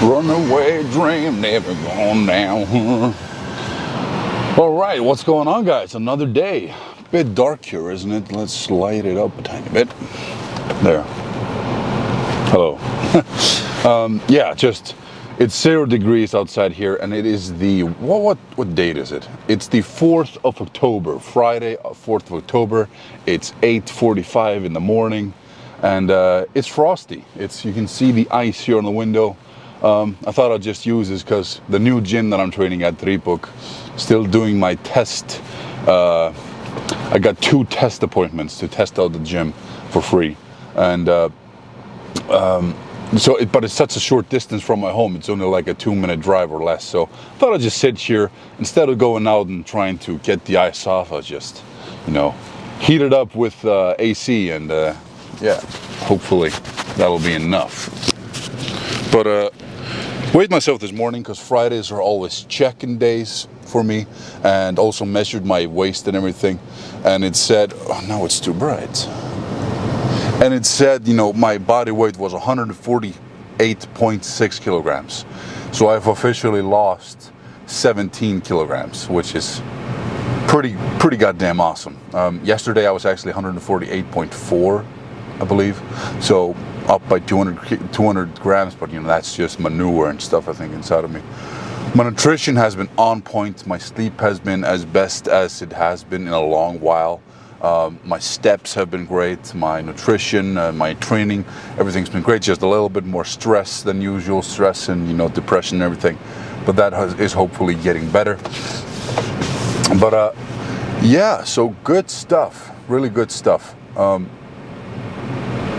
Runaway dream never gone down. All right, what's going on, guys? Another day. Bit dark here, isn't it? Let's light it up a tiny bit. There. Hello. Yeah, just it's 0 degrees outside here, and it is the what date is it? It's the 4th of October, Friday, 4th of October. It's 8:45 in the morning, and it's frosty. You can see the ice here on the window. I thought I'd just use this because the new gym that I'm training at, Tripok, still doing my test. I got 2 test appointments to test out the gym for free, and but it's such a short distance from my home. It's only like a 2-minute drive or less. So I thought I'd just sit here instead of going out and trying to get the ice off. I'll just, heat it up with AC, and yeah, hopefully that'll be enough. But weighed myself this morning because Fridays are always check-in days for me, and also measured my waist and everything, and it said, oh, now it's too bright, and it said, my body weight was 148.6 kilograms, so I've officially lost 17 kilograms, which is pretty goddamn awesome. Yesterday I was actually 148.4, I believe, so up by 200 grams, but that's just manure and stuff, I think, inside of me. My nutrition has been on point. My sleep has been as best as it has been in a long while. My steps have been great. My nutrition, my training, everything's been great. Just a little bit more stress than usual, stress and depression and everything, but that is hopefully getting better. But yeah, so good stuff, really good stuff.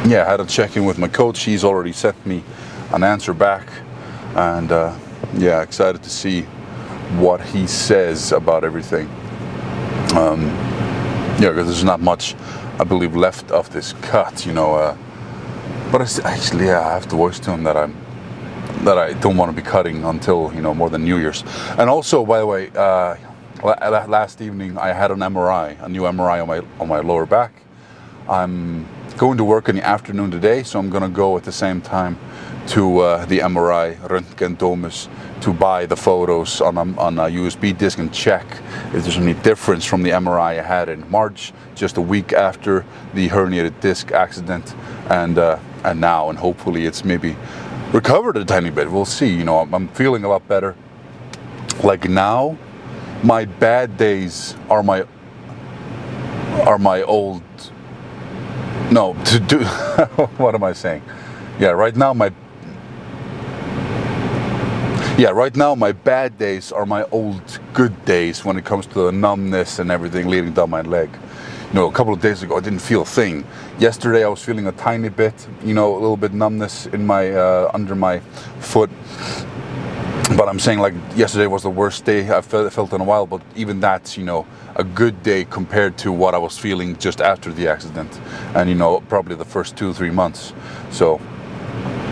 Yeah, I had a check-in with my coach. He's already sent me an answer back, and yeah, excited to see what he says about everything. Yeah, because there's not much, I believe, left of this cut, but actually, yeah, I have to voice to him that I don't want to be cutting until more than New Year's. And also, by the way, last evening I had an MRI, a new MRI on my lower back. I'm going to work in the afternoon today, so I'm going to go at the same time to the MRI, Röntgen Domus, to buy the photos on a USB disk and check if there's any difference from the MRI I had in March, just a week after the herniated disc accident, and now, and hopefully it's maybe recovered a tiny bit. We'll see. I'm feeling a lot better. Like now, my bad days are my old. No, to do. What am I saying? Yeah, right now my bad days are my old good days when it comes to the numbness and everything leading down my leg. A couple of days ago I didn't feel a thing. Yesterday I was feeling a tiny bit, a little bit numbness in my under my foot. But I'm saying, like, yesterday was the worst day I've felt in a while, but even that's, a good day compared to what I was feeling just after the accident, and, probably the first 2-3 months. So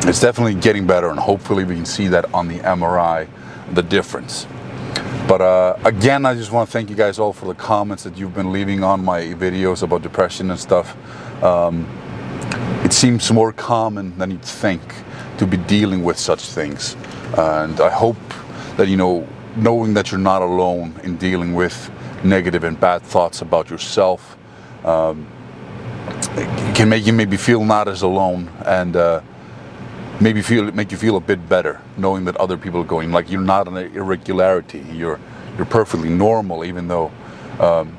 it's definitely getting better, and hopefully we can see that on the MRI, the difference. But again, I just want to thank you guys all for the comments that you've been leaving on my videos about depression and stuff. It seems more common than you'd think to be dealing with such things. And I hope that, knowing that you're not alone in dealing with negative and bad thoughts about yourself, it can make you maybe feel not as alone, and make you feel a bit better, knowing that other people are going, like, you're not an irregularity. You're perfectly normal, even though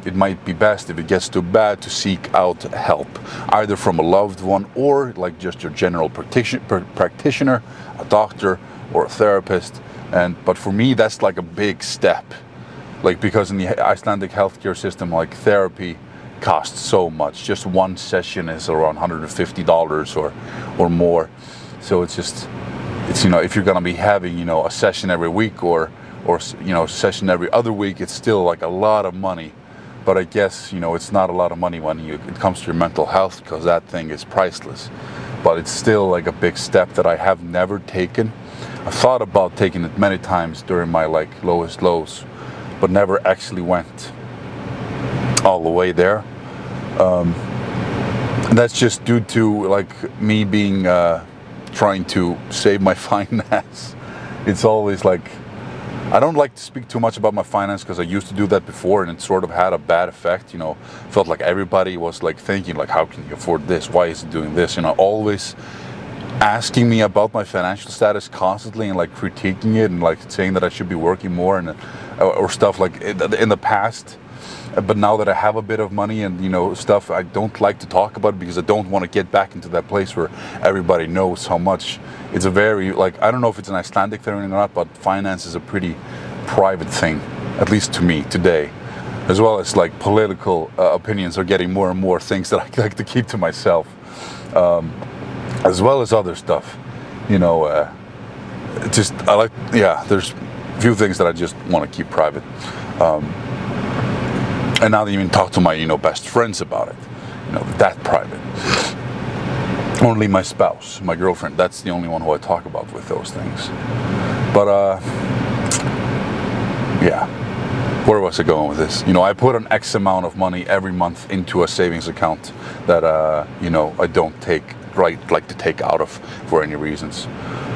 it might be best, if it gets too bad, to seek out help, either from a loved one or like just your general practitioner, a doctor, or a therapist. But for me, that's like a big step, like, because in the Icelandic healthcare system, like, therapy costs so much. Just one session is around $150 or more. So it's if you're gonna be having a session every week or session every other week, it's still like a lot of money. But I guess it's not a lot of money when it comes to your mental health, because that thing is priceless. But it's still like a big step that I have never taken. I've thought about taking it many times during my lowest lows, but never actually went all the way there. And that's just due to me being trying to save my fine ass it's always like, I don't like to speak too much about my finance because I used to do that before, and it sort of had a bad effect. Felt like everybody was like thinking like, how can you afford this? Why is it doing this? Always asking me about my financial status constantly, and like critiquing it, and like saying that I should be working more, and or stuff like in the past. But now that I have a bit of money and stuff, I don't like to talk about it because I don't want to get back into that place where everybody knows how much. It's a very, like, I don't know if it's an Icelandic thing or not, but finance is a pretty private thing, at least to me today. As well as like political opinions are getting more and more things that I like to keep to myself, as well as other stuff. There's a few things that I just want to keep private. And not even talk to my, best friends about it. That private. Only my spouse, my girlfriend, that's the only one who I talk about with those things. But, yeah. Where was I going with this? I put an X amount of money every month into a savings account that, I don't like to take out of for any reasons.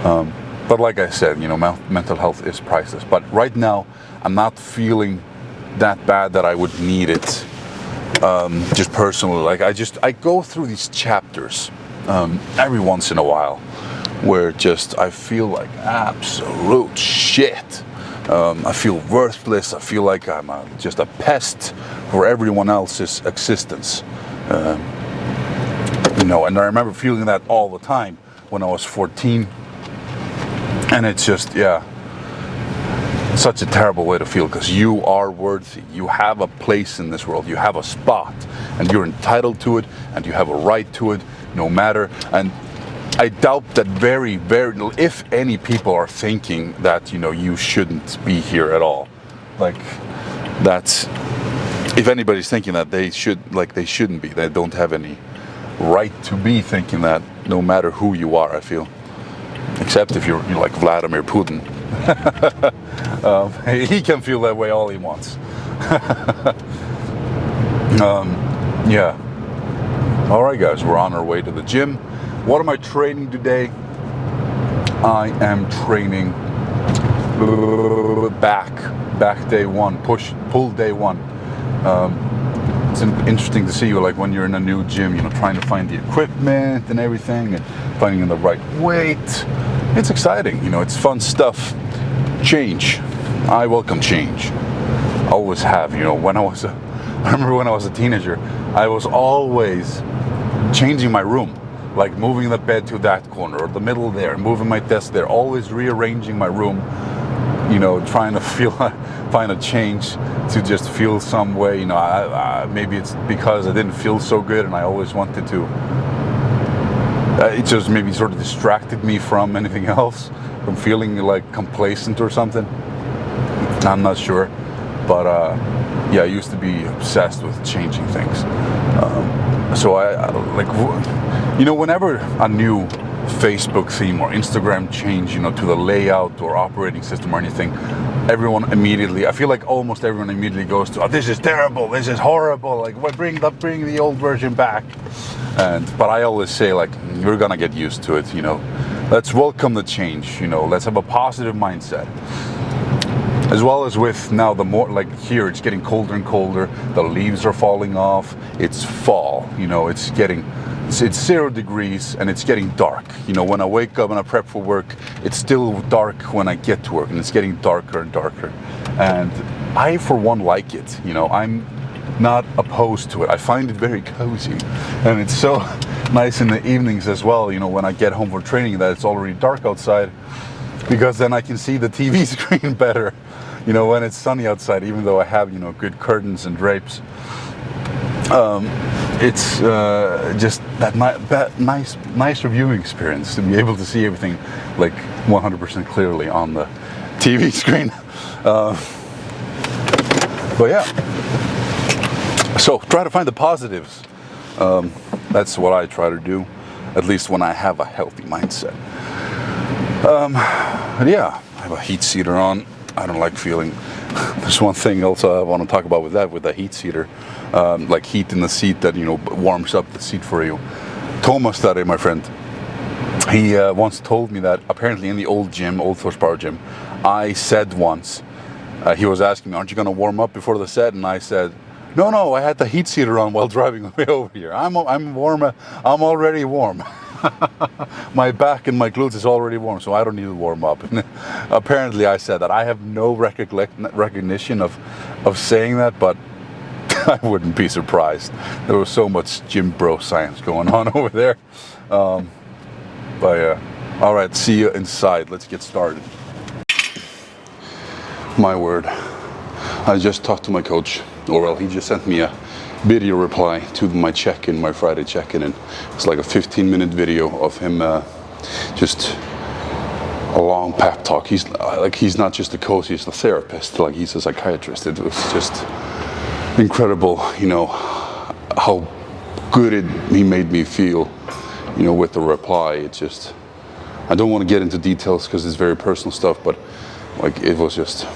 But like I said, mental health is priceless. But right now, I'm not feeling that bad that I would need it, just personally. Like I go through these chapters every once in a while where I feel like absolute shit. I feel worthless. I feel like I'm just a pest for everyone else's existence. And I remember feeling that all the time when I was 14, and it's just, such a terrible way to feel, because you are worthy. You have a place in this world. You have a spot, and you're entitled to it, and you have a right to it, no matter. And I doubt that very, very, if any people are thinking that, you shouldn't be here at all. Like, if anybody's thinking that, they shouldn't be. They don't have any right to be thinking that, no matter who you are, I feel. Except if you're like Vladimir Putin. He can feel that way all he wants. Alright guys, we're on our way to the gym. What am I training today? I am training back day one, pull day one. It's interesting to see like when you're in a new gym, trying to find the equipment and everything, and finding the right weight. It's exciting, it's fun stuff. Change. I welcome change. Always have. I remember when I was a teenager, I was always changing my room, like moving the bed to that corner or the middle there, moving my desk there, always rearranging my room, trying to find a change to just feel some way. Maybe it's because I didn't feel so good and I always wanted to. It just maybe sort of distracted me from anything else, from feeling like complacent or something. I'm not sure, but I used to be obsessed with changing things. So I whenever a new Facebook theme or Instagram change, to the layout or operating system or anything, everyone immediately, I feel like almost everyone immediately goes to, oh, this is terrible, this is horrible, like bring the old version back. But I always say, like, you're gonna get used to it, Let's welcome the change, let's have a positive mindset. As well as with now here it's getting colder and colder, the leaves are falling off, it's fall, it's 0 degrees and it's getting dark. When I wake up and I prep for work, it's still dark when I get to work, and it's getting darker and darker. And I, for one, like it, I'm not opposed to it. I find it very cozy, and it's so nice in the evenings as well, when I get home for training, that it's already dark outside, because then I can see the TV screen better, when it's sunny outside, even though I have, good curtains and drapes. It's just that nicer viewing experience, to be able to see everything like 100% clearly on the TV screen. But yeah, so try to find the positives. That's what I try to do, at least when I have a healthy mindset. But yeah, I have a heat seater on. I don't like feeling. There's one thing also I want to talk about with the heat seater, like heat in the seat that warms up the seat for you. Thomas, my friend, he once told me that apparently in the old gym, old horsepower gym, I said once, he was asking me, aren't you going to warm up before the set? And I said, no, I had the heat seater on while driving way over here. I'm warm, I'm already warm. My back and my glutes is already warm, so I don't need to warm up. And apparently I said that. I have no recognition of saying that, but I wouldn't be surprised. There was so much gym bro science going on over there. But all right, see you inside. Let's get started. My word, I just talked to my coach, or well, he just sent me a video reply to my check-in, my Friday check-in, and it's like a 15-minute video of him just a long pep talk. He's not just a coach, he's a therapist, like he's a psychiatrist. It was just incredible, you know, how good he made me feel, you know, with the reply. It's just, I don't want to get into details because it's very personal stuff, but like it was just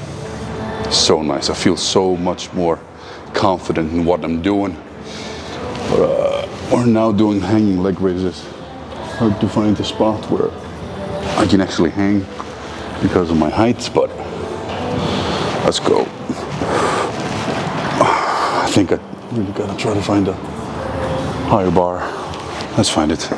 so nice. I feel so much more confident in what I'm doing. We're now doing hanging leg raises. Hard to find a spot where I can actually hang because of my height, but let's go. I think I really gotta try to find a higher bar. Let's find it.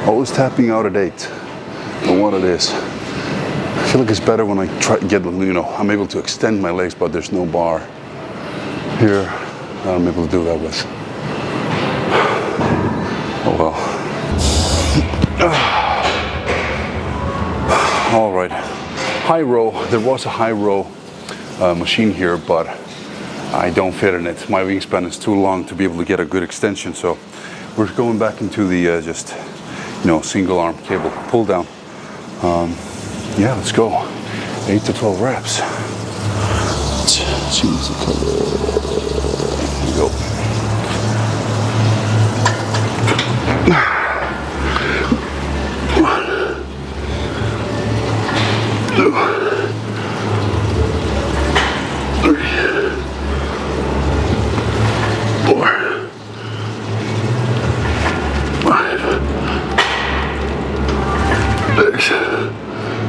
Always tapping out at 8. But what it is, I feel like it's better when I try to get, you know, I'm able to extend my legs, but there's no bar here that I'm able to do that with. Oh well. All right, high row. There was a high row machine here, but I don't fit in it. My wingspan is too long to be able to get a good extension, so we're going back into the just, you know, single arm cable pull down. Yeah, let's go. 8 to 12 reps. Let's change the color. Here we go. One, two, 3, 4, 5, 6, 7, 8,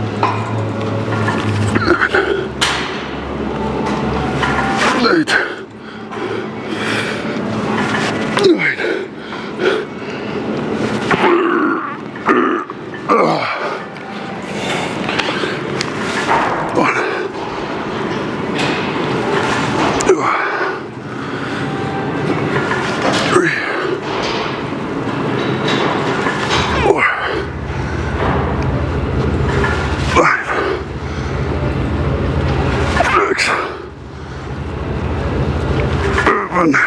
9.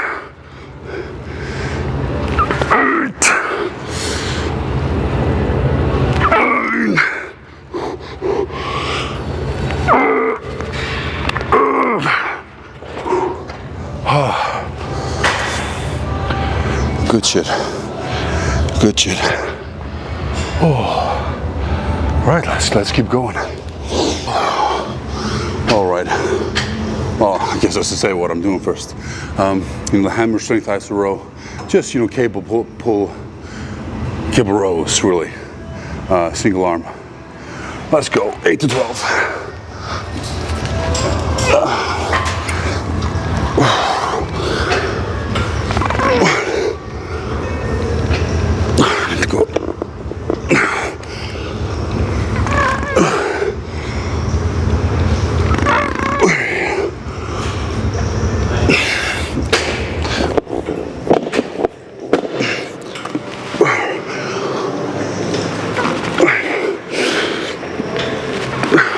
Good shit. Good shit. Oh. All right, let's keep going. All right. Well, I guess I should say what I'm doing first. In the hammer strength iso row, just, you know, cable pull, cable rows really. Single arm. Let's go. 8 to 12.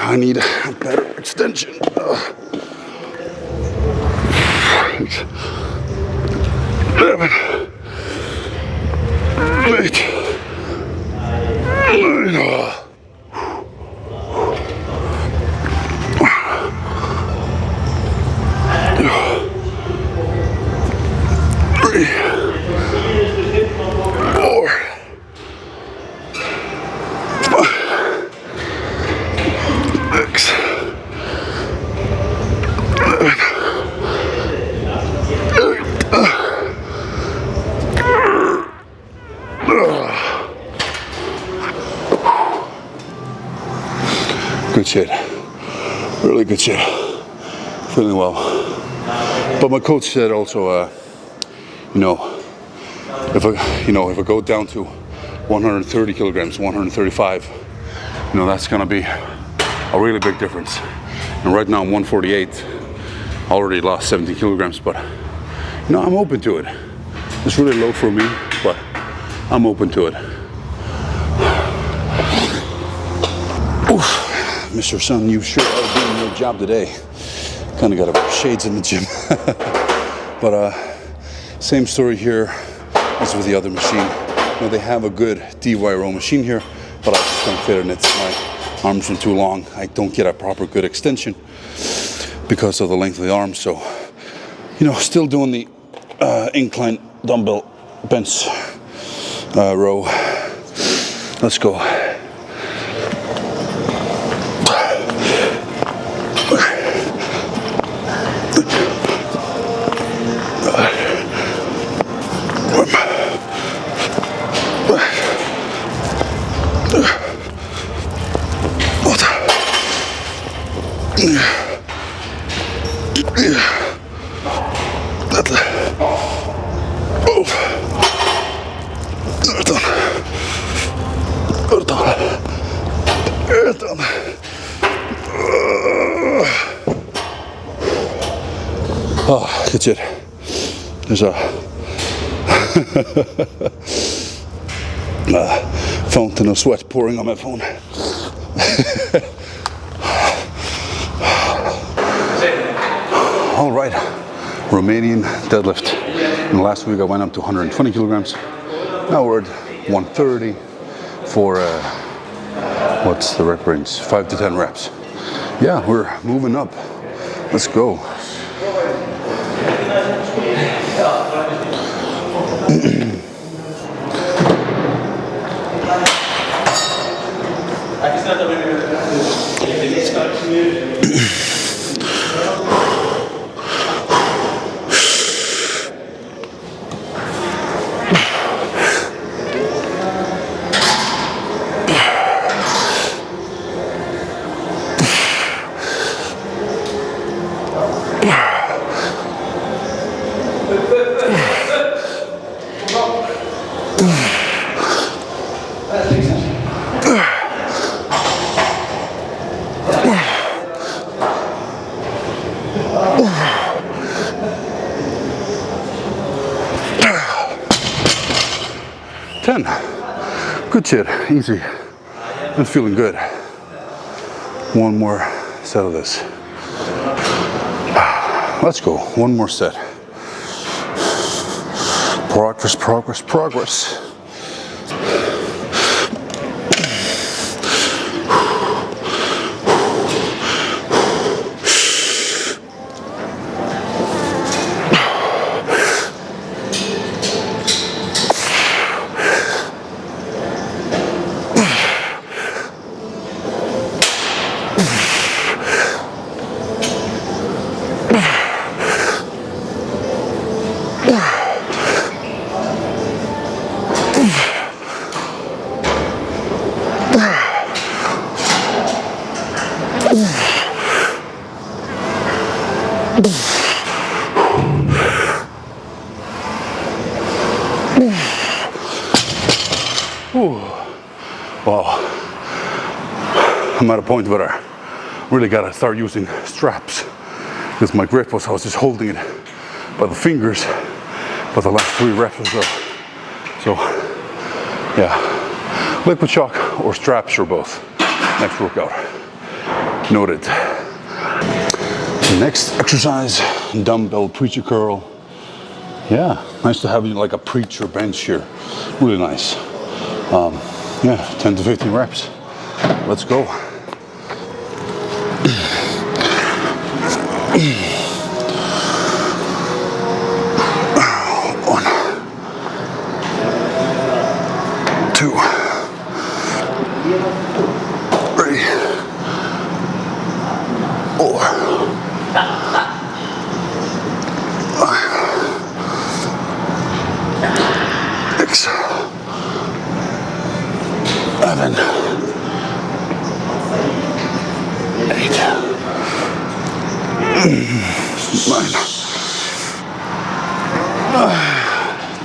I need a better extension. 11, Good shit. Really good shit. Feeling well. But my coach said also, you know, if I go down to 130 kilograms, 135, you know, that's gonna be a really big difference. And right now I'm 148. I already lost 17 kilograms, but you know, I'm open to it. It's really low for me, but I'm open to it. Oof. Mr. Sun, you sure are doing your job today. Kind of got our shades in the gym. But same story here as with the other machine. You know, they have a good DYRO machine here, but I just don't fit in it. My arms are too long. I don't get a proper good extension because of the length of the arm. So, you know, still doing the incline dumbbell bench row. Let's go. Oh, good shit. There's a fountain of sweat pouring on my phone. All right, Romanian deadlift. And last week I went up to 120 kilograms. Now we're at 130 for what's the rep range? 5 to 10 reps. Yeah, we're moving up. Let's go. Good shit, easy, and feeling good. One more set of this. Let's go, one more set. Progress, progress, progress. Wow, I'm at a point where I really gotta start using straps because my grip was, I was just holding it by the fingers for the last 3 reps or so. So yeah, liquid shock or straps or both. Next workout. Noted. Next exercise, dumbbell preacher curl. Yeah, nice to have like a preacher bench here. Really nice. Yeah, 10 to 15 reps. Let's go. One, two, three, four, five, six, 7, 8, 9,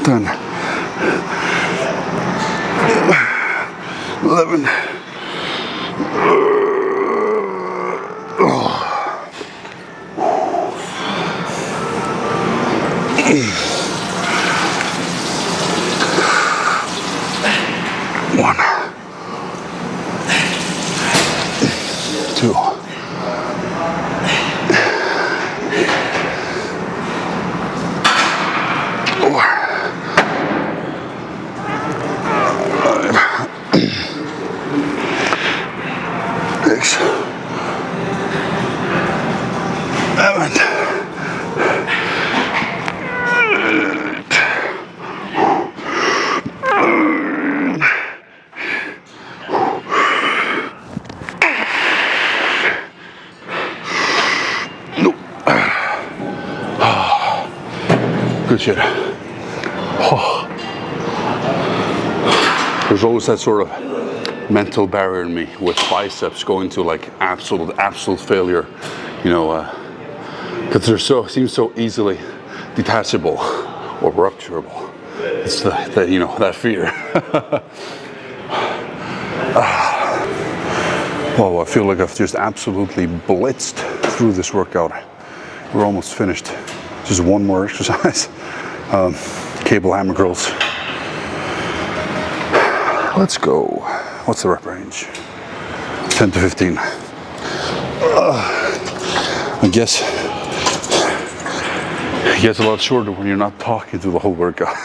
10, 11. One, two, four, 5, 6, 7, 8. Nope. Good shit. Oh. There's always that sort of mental barrier in me with biceps going to like absolute failure, you know, because they're seem so easily detachable or rupturable. It's the you know, that fear. Well, I feel like I've just absolutely blitzed through this workout. We're almost finished. Just one more exercise. Cable hammer curls. Let's go. What's the rep range? 10 to 15. I guess it gets a lot shorter when you're not talking through the whole workout.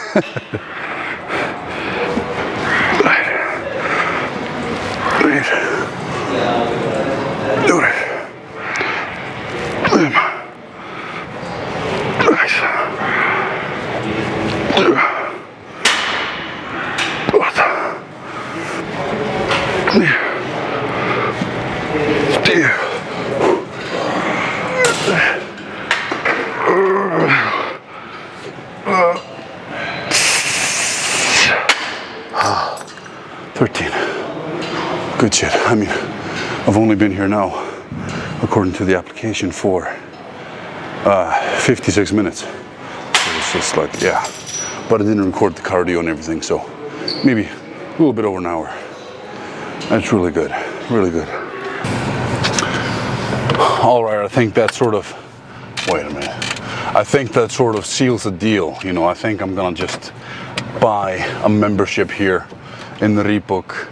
Do it. Good shit. I mean, I've only been here now, according to the application, for 56 minutes. So it's just like, yeah. But I didn't record the cardio and everything, so maybe a little bit over an hour. That's really good, really good. All right, I think that sort of, wait a minute. I think that sort of seals the deal. You know, I think I'm gonna just buy a membership here in the Reebok.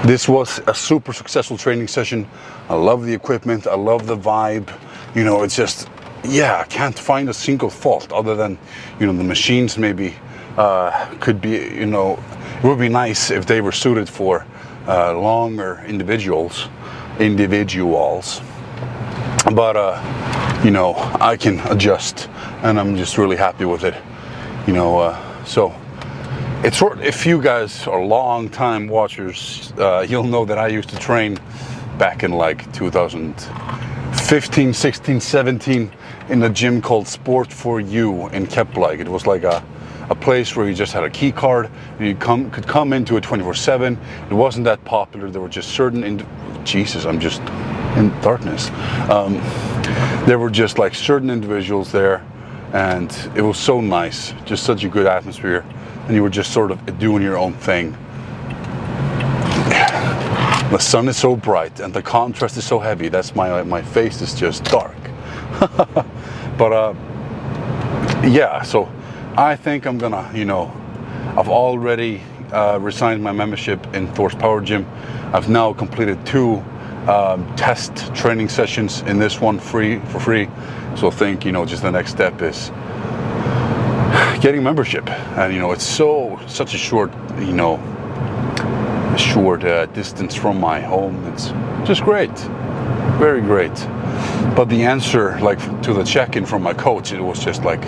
This was a super successful training session. I love the equipment, I love the vibe. You know, it's just, yeah, I can't find a single fault other than, you know, the machines maybe could be, you know, it would be nice if they were suited for longer individuals. But, you know, I can adjust and I'm just really happy with it, you know, so. It's sort of, if you guys are long-time watchers, you'll know that I used to train back in like 2015, 16, 17 in a gym called Sport for You in Keflavik. It was like a place where you just had a key card and you could come into it 24/7. It wasn't that popular. There were just certain, Jesus, I'm just in darkness. There were just like certain individuals there and it was so nice, just such a good atmosphere. And you were just sort of doing your own thing. The sun is so bright and the contrast is so heavy. That's my face is just dark. But yeah, so I think I'm gonna, you know, I've already resigned my membership in Thor's Power Gym. I've now completed 2 test training sessions in this one for free. So I think, just the next step is getting membership. And, it's such a short, distance from my home. It's just great. Very great. But the answer, like, to the check-in from my coach, it was just like,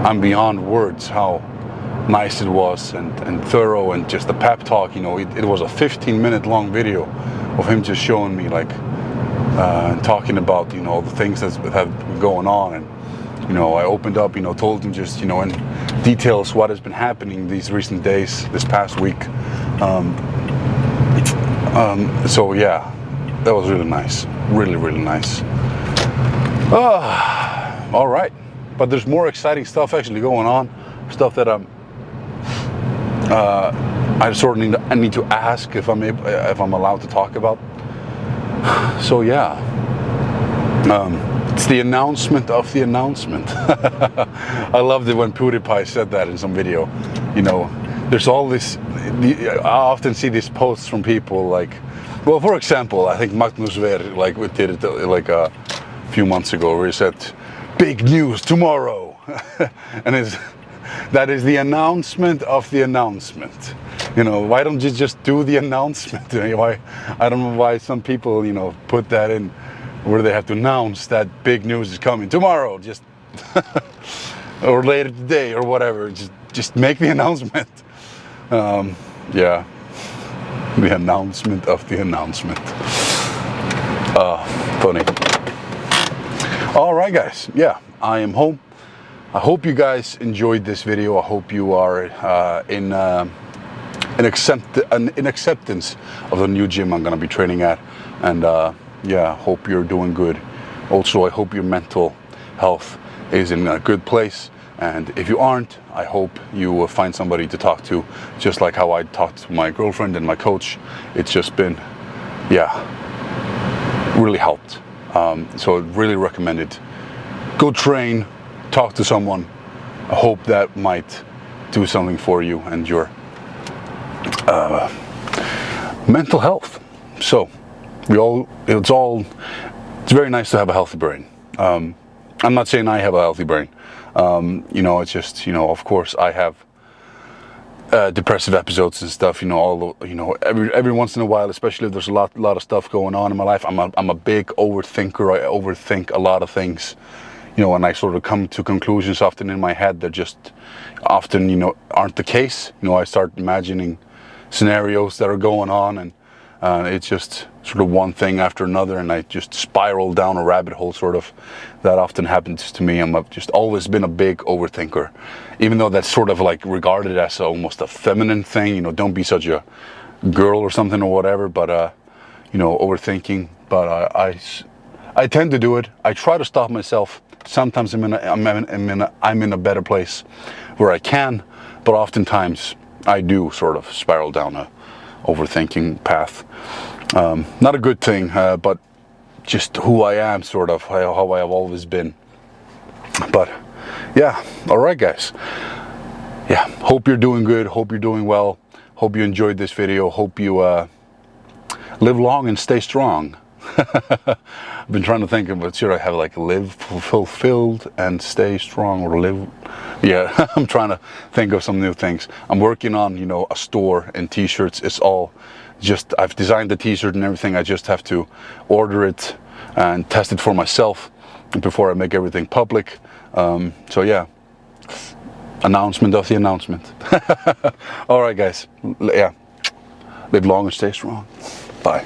I'm beyond words how nice it was and thorough, and just the pep talk. It was a 15-minute long video of him just showing me, like, talking about, the things that have been going on. And, I opened up, told him just, in details what has been happening these recent days, this past week. So yeah, that was really nice. Really, really nice. All right. But there's more exciting stuff actually going on. Stuff that I sort of need to ask if I'm allowed to talk about. So yeah, it's the announcement of the announcement. I loved it when PewDiePie said that in some video. There's all this. I often see these posts from people like, well, for example, I think Magnus Ver did it like a few months ago, where he said, "Big news tomorrow," and that is the announcement of the announcement. Why don't you just do the announcement? Why? I don't know why some people, put that in where they have to announce that big news is coming tomorrow, just or later today or whatever. Just make the announcement. Yeah, the announcement of the announcement. Funny. All right, guys. Yeah, I am home. I hope you guys enjoyed this video. I hope you are in acceptance of the new gym I'm going to be training at, and yeah, hope you're doing good. Also, I hope your mental health is in a good place, and if you aren't, I hope you will find somebody to talk to, just like how I talked to my girlfriend and my coach. It's just been, yeah, really helped. So I really recommend it. Go train, talk to someone. I hope that might do something for you and your mental health. So it's very nice to have a healthy brain. I'm not saying I have a healthy brain. It's just, of course I have depressive episodes and stuff, every once in a while, especially if there's a lot of stuff going on in my life. I'm a big overthinker. I overthink a lot of things, and I sort of come to conclusions often in my head that just often, aren't the case. I start imagining scenarios that are going on, and it's just sort of one thing after another, and I just spiral down a rabbit hole, sort of. That often happens to me. I've just always been a big overthinker, even though that's sort of like regarded as almost a feminine thing. Don't be such a girl or something or whatever, but overthinking. But I tend to do it. I try to stop myself. Sometimes I'm in a better place where I can, but oftentimes I do sort of spiral down a overthinking path. Not a good thing, but just who I am, sort of how I have always been. But yeah, all right, guys. Yeah, hope you're doing good. Hope you're doing well. Hope you enjoyed this video. Hope you live long and stay strong. I've been trying to think of what should I have, like live fulfilled and stay strong, or live. Yeah, I'm trying to think of some new things. I'm working on, a store and t-shirts. It's all just, I've designed the t-shirt and everything. I just have to order it and test it for myself before I make everything public. So yeah, announcement of the announcement. All right, guys. Yeah, live long and stay strong. Bye.